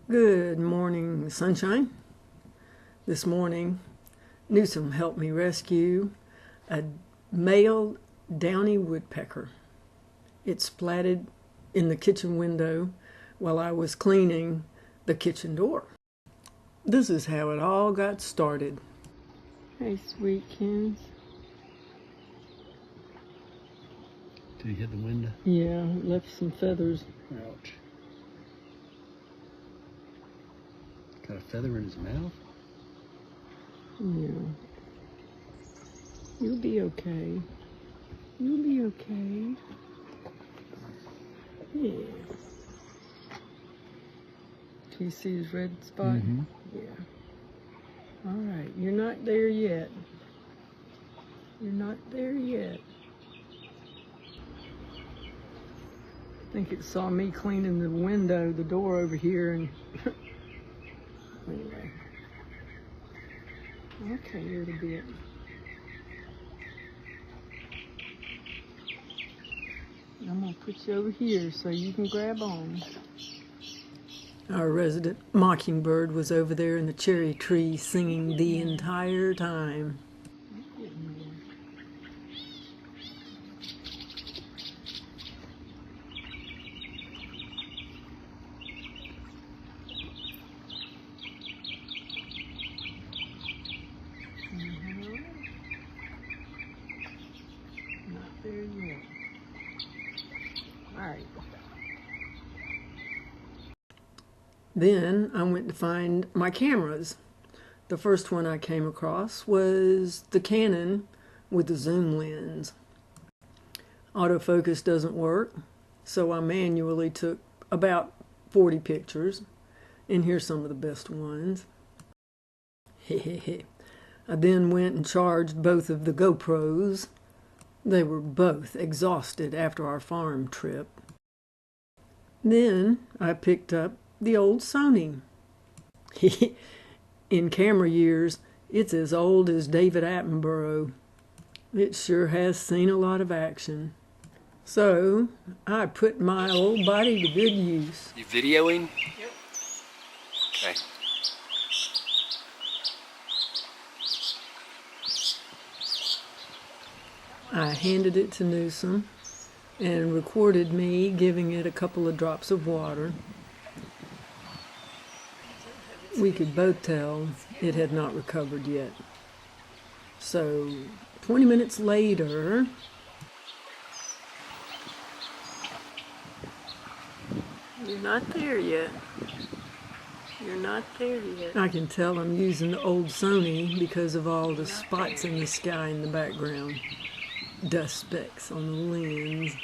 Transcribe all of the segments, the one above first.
Good morning, sunshine. This morning, Newsom helped me rescue a male Downy Woodpecker. It splatted in the kitchen window while I was cleaning the kitchen door. This is how it all got started. Hey, sweetkins. Did he hit the window? Yeah, left some feathers. Ouch. Got a feather in his mouth? Yeah. You'll be okay. You'll be okay. Yeah. Do you see his red spot? Mm-hmm. Yeah. All right. You're not there yet. You're not there yet. I think it saw me cleaning the window, the door over here, and anyway. Okay, little bit. I'm gonna put you over here so you can grab on. Our resident mockingbird was over there in the cherry tree singing the entire time. Not there yet. All right. Then I went to find my cameras. The first one I came across was the Canon with the zoom lens. Autofocus doesn't work, so I manually took about 40 pictures, and here's some of the best ones. I then went and charged both of the GoPros. They were both exhausted after our farm trip. Then I picked up the old Sony. In camera years, it's as old as David Attenborough. It sure has seen a lot of action. So I put my old body to good use. You videoing? Yep. Okay. I handed it to Newsom and recorded me giving it a couple of drops of water. We could both tell it had not recovered yet. So 20 minutes later, you're not there yet. You're not there yet. I can tell I'm using the old Sony because of all the spots in the sky in the background. Dust specks on the lens.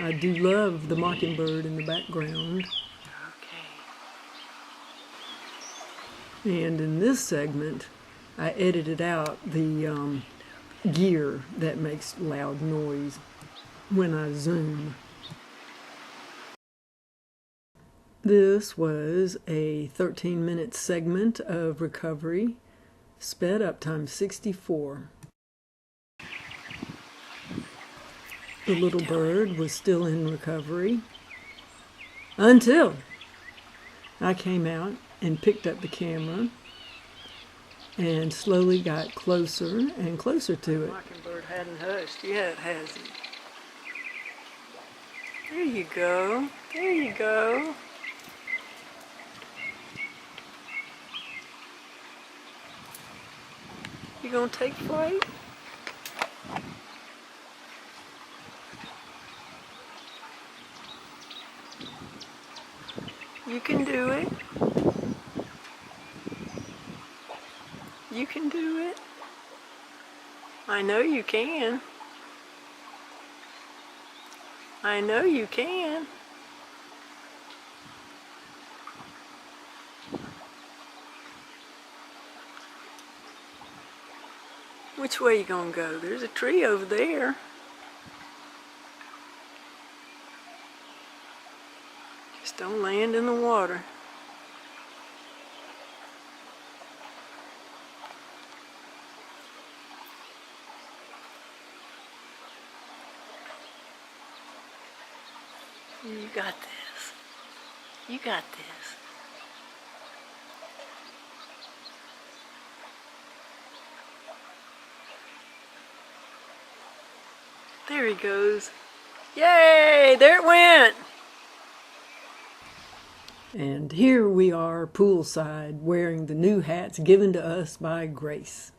I do love the mockingbird in the background. Okay. And in this segment, I edited out the gear that makes loud noise when I zoom. This was a 13-minute segment of recovery, sped up times 64. The little bird was still in recovery until I came out and picked up the camera and slowly got closer and closer to it. The mockingbird hadn't hushed yet, has he? There you go. There you go. You gonna take flight? You can do it. You can do it. I know you can. I know you can. Which way you gonna go? There's a tree over there. Just don't land in the water. You got this. You got this. There he goes. Yay! There it went! And here we are poolside wearing the new hats given to us by Grace.